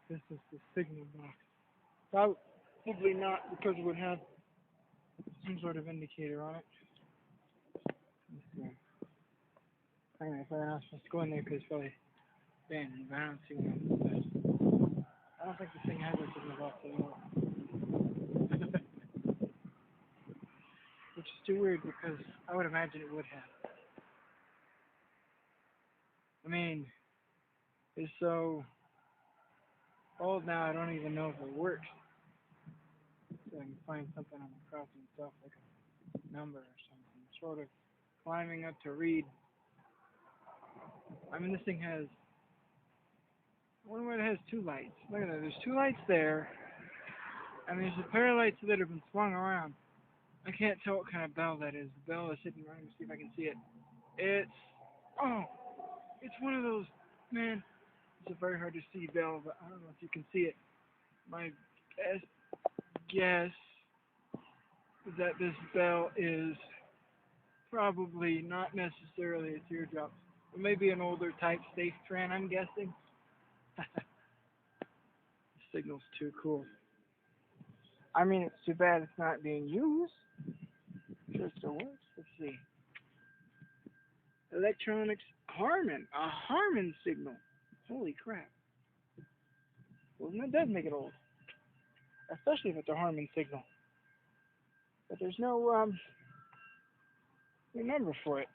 this is the signal box. Probably not, because it would have some sort of indicator on it. Let's see. Anyway, if I'm not supposed to go in there because it's probably abandoned, but I don't see one. I don't think this thing has a signal box anymore. Which is too weird because I would imagine it would have. I mean, it's so old now, I don't even know if it works. So I can find something on the crossing itself, like a number or something. Sort of climbing up to read. I mean, this thing has, I wonder why it has two lights. Look at that, there's two lights there, and there's a pair of lights that have been swung around. I can't tell what kind of bell that is. The bell is sitting right, let me see if I can see it. It's one of those, man, it's a very hard to see bell, but I don't know if you can see it. My best guess is that this bell is probably not necessarily a teardrop. It may be an older type safe trend, I'm guessing. The signal's too cool. I mean, it's too bad it's not being used. I'm sure it still works. Let's see. Electronics Harman. A Harman signal. Holy crap. Well, that does make it old. Especially if it's a Harman signal. But there's no number for it.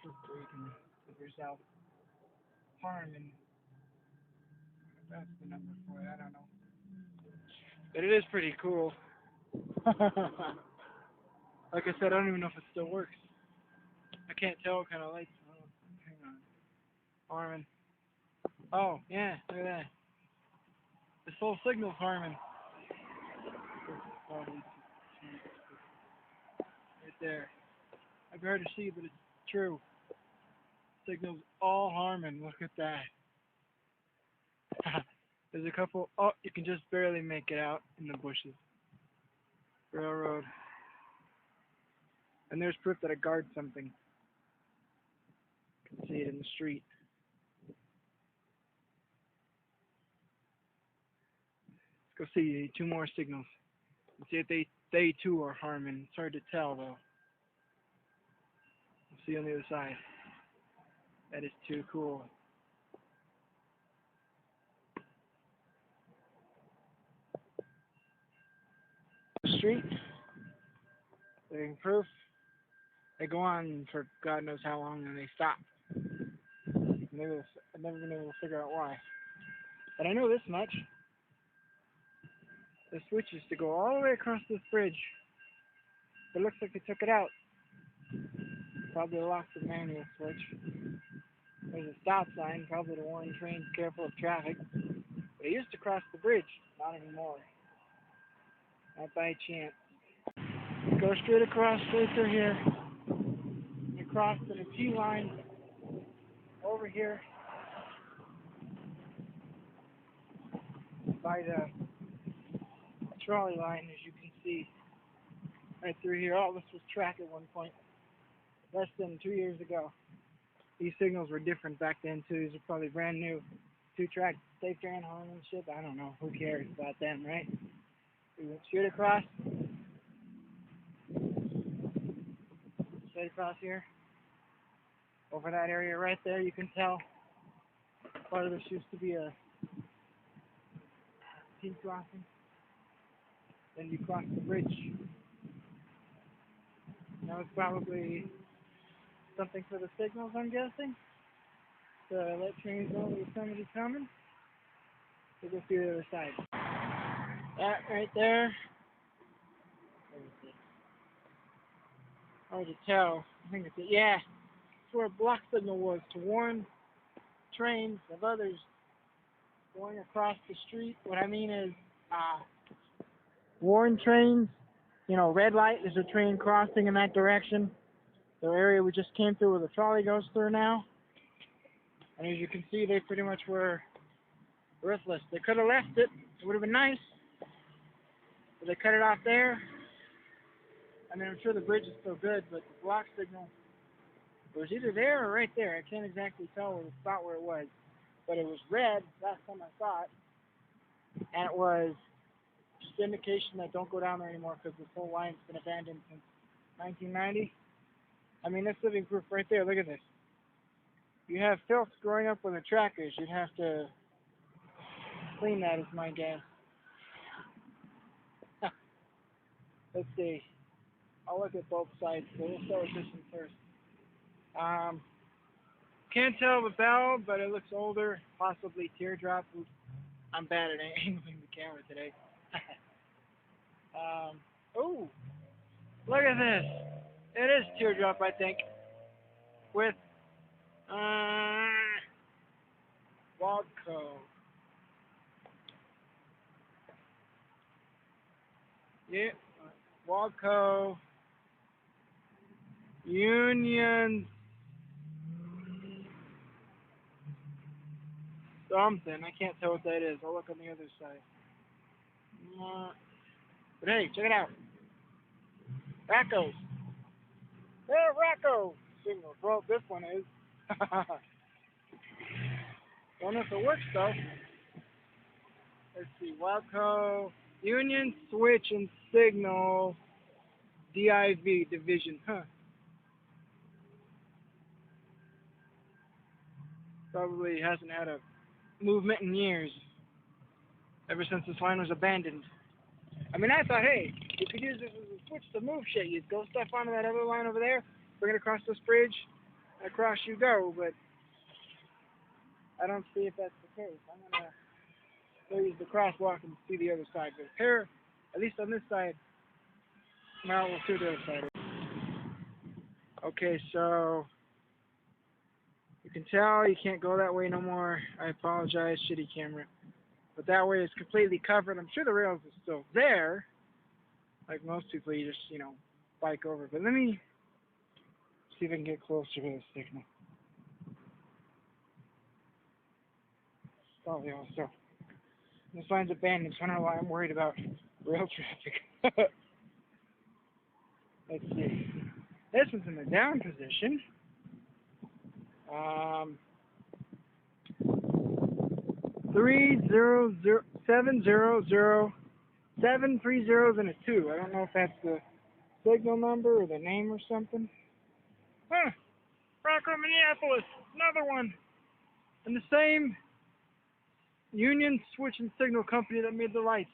You can give yourself Harman. That's the number for it. I don't know. But it is pretty cool. Like I said, I don't even know if it still works. I can't tell what kind of lights. Oh, hang on. Harman. Oh, yeah, look at that. This whole signal's Harman. Right there. I've heard to see, but it's true. Signal's all Harman. Look at that. There's a couple. Oh, you can just barely make it out in the bushes. Railroad. And there's proof that it guards something. You can see it in the street. Let's go see two more signals. Let's see if they too are Harman. It's hard to tell though. We'll see on the other side. That is too cool. The street. Living proof. They go on for God knows how long and they stop. I've never been able to figure out why. But I know this much. The switch is to go all the way across this bridge. It looks like they took it out. Probably lost the manual switch. There's a stop sign, probably to warn trains careful of traffic. But it used to cross the bridge, not anymore. Not by chance. Go straight across, straight through here. You cross to the T line over here by the trolley line, as you can see. Right through here. All this was track at one point. Less than 2 years ago. These signals were different back then too. These are probably brand new. 2-track safe train Harman ship. I don't know. Who cares about them, right? We went straight across. Straight across here. Over that area right there, you can tell part of this used to be a T crossing. Then you cross the bridge. Now it's probably something for the signals, I'm guessing. To let trains know there's somebody coming. We'll go see the other side. That right there. Hard to tell. I think it's it. Yeah. That's where a block signal was, to warn trains of others going across the street. What I mean is, warn trains. You know, red light, there's a train crossing in that direction. The area we just came through where the trolley goes through now. And as you can see, they pretty much were worthless. They could have left it. It would have been nice. But they cut it off there. I mean, I'm sure the bridge is still good, but the block signal, it was either there or right there. I can't exactly tell the spot where it was. but it was red last time I saw it, and it was just indication that don't go down there anymore because this whole line's been abandoned since 1990. I mean, that's living proof right there. Look at this. You have filth growing up on the trackers. You'd have to clean that, is my guess. Let's see. I'll look at both sides. So we'll start with this one first. Can't tell the bell, but it looks older. Possibly teardrop. Oops. I'm bad at angling the camera today. Oh, look at this. It is teardrop, I think. With Waldco. Yeah, Waldco. Union something. I can't tell what that is. I'll look on the other side. But hey, check it out. Racco's. They're Racco signals. Well, this one is. Don't know if it works though. Let's see. Wildco, Union Switch and Signal, DIV Division. Huh. Probably hasn't had a movement in years. Ever since this line was abandoned. I mean, I thought, hey, you could use this as a switch to move shit. You'd go stuff onto that other line over there, bring it across this bridge, and across you go, but I don't see if that's the case. I'm going to go use the crosswalk and see the other side. But here, at least on this side, now we'll see what the other side is. Okay, so you can tell you can't go that way no more. I apologize, shitty camera. But that way it's completely covered. I'm sure the rails are still there. Like most people, you just, bike over. But let me see if I can get closer to the signal. Probably also. This line's abandoned, so I don't know why I'm worried about rail traffic. Let's see. This one's in the down position. 7 3 zeros and a 2. I don't know if that's the signal number or the name or something. Huh. Rocco, Minneapolis. Another one. And the same Union Switch and Signal company that made the lights.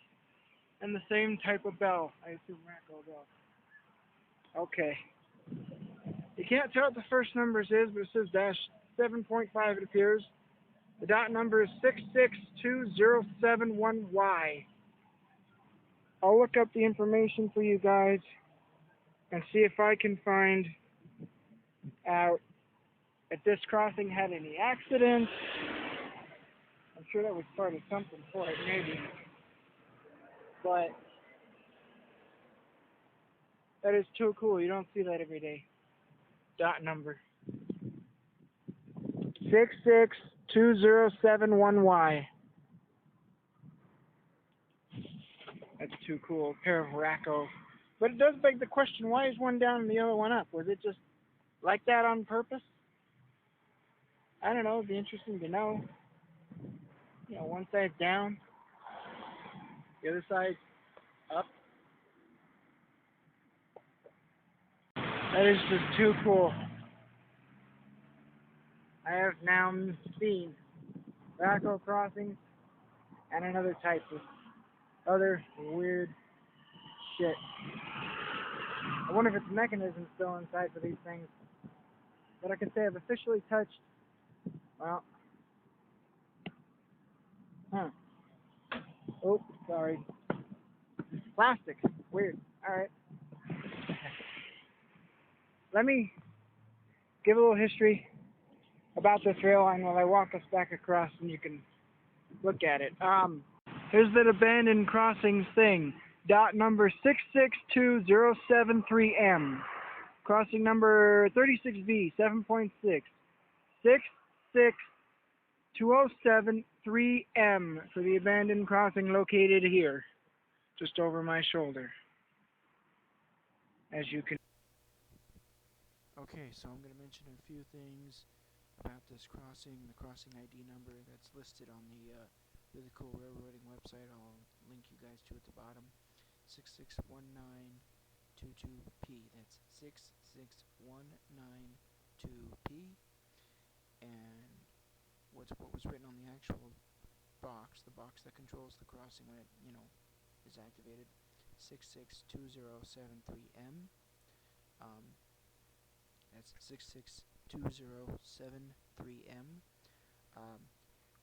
And the same type of bell. I assume Rocco bell. Okay. You can't tell what the first numbers is, but it says dash 7.5 it appears. The dot number is 662071Y. I'll look up the information for you guys and see if I can find out if this crossing had any accidents. I'm sure that was part of something for it, maybe. But that is too cool. You don't see that every day. Dot number 662071Y. That's too cool. A pair of Racco. But it does beg the question, why is one down and the other one up? Was it just like that on purpose? I don't know. It'd be interesting to know. One side's down, the other side's up. That is just too cool. I have now seen Racco crossings and another type of other weird shit. I wonder if it's mechanism still inside for these things. But I can say I've officially touched, well, oh, sorry. Plastic. Weird. Alright. Let me give a little history about this rail line while I walk us back across and you can look at it. Here's that abandoned crossings thing. Dot number 662073M. Crossing number 36B, 7.6. 66207-3M for the abandoned crossing located here, just over my shoulder. As you can. Okay, so I'm going to mention a few things about this crossing, the crossing ID number that's listed on the really cool railroading website. I'll link you guys to at the bottom. 661922P. That's 66192P. And what was written on the actual box, the box that controls the crossing when it, is activated, 662073M. That's 662073M.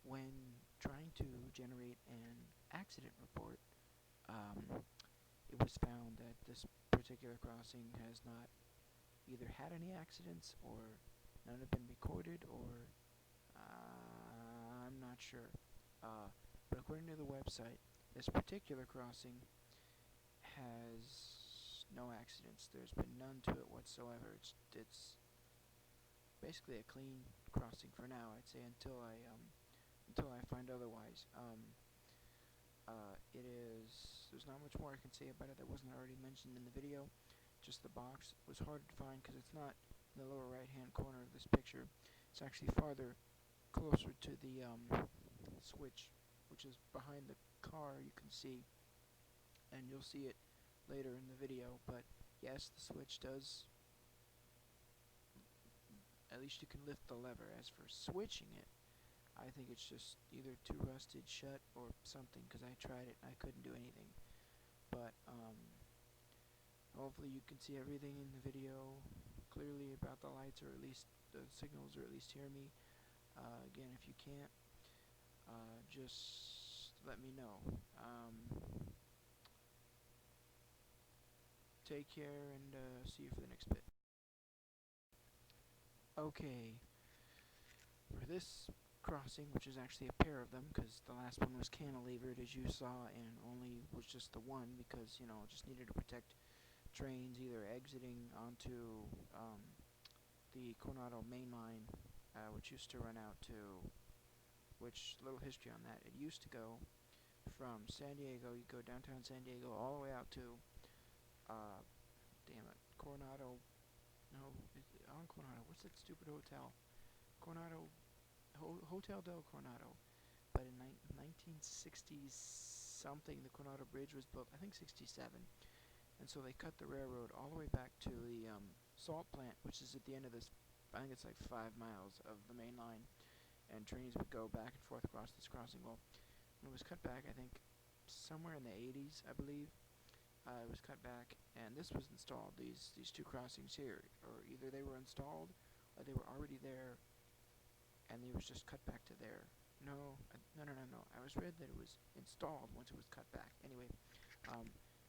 When trying to generate an accident report, it was found that this particular crossing has not either had any accidents or none have been recorded, or I'm not sure. But according to the website, this particular crossing has no accidents. There's been none to it whatsoever. It's basically a clean crossing for now, I'd say, until I find otherwise. There's not much more I can say about it that wasn't already mentioned in the video. Just the box was hard to find because it's not in the lower right hand corner of this picture. It's actually farther closer to the switch, which is behind the car, you can see, and you'll see it later in the video. But yes, the switch does, at least you can lift the lever. As for switching it, I think it's just either too rusted shut or something, because I tried it and I couldn't do anything. But hopefully you can see everything in the video clearly about the lights, or at least the signals, or at least hear me. Again, if you can't, just let me know. Take care, and see you for the next bit. Okay, for this crossing, which is actually a pair of them, because the last one was cantilevered, as you saw, and only was just the one because, just needed to protect trains either exiting onto the Coronado main line, which used to run out to, which, little history on that, it used to go from San Diego, you go downtown San Diego all the way out to, Coronado, no, on Coronado, what's that stupid hotel? Coronado, Hotel del Coronado. But in 1960 something, the Coronado Bridge was built, I think 67, and so they cut the railroad all the way back to the salt plant, which is at the end of this, I think it's like 5 miles of the main line, and trains would go back and forth across this crossing. Well, when it was cut back, I think somewhere in the 80s, I believe, it was cut back, and this was installed, these two crossings here, or either they were installed, or they were already there, and it was just cut back to there. No. I was read that it was installed once it was cut back. Anyway,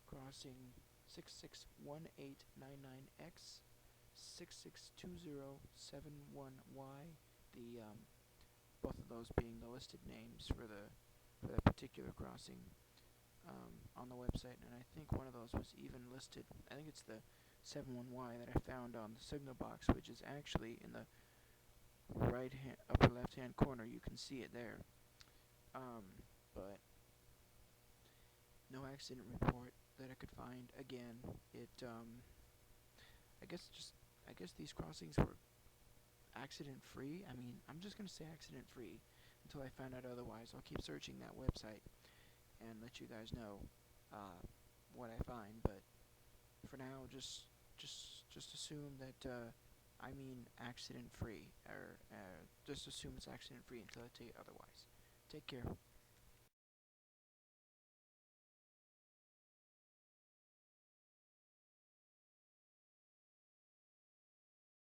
crossing 661899X, 662071Y, the both of those being the listed names for that particular crossing on the website, and I think one of those was even listed. I think it's the 71Y that I found on the signal box, which is actually in the upper left hand corner. You can see it there. But no accident report that I could find. Again, I guess these crossings were accident free. I mean, I'm just gonna say accident free until I find out otherwise. I'll keep searching that website and let you guys know what I find. But for now, just assume that I mean accident free, or just assume it's accident free until I tell you otherwise. Take care.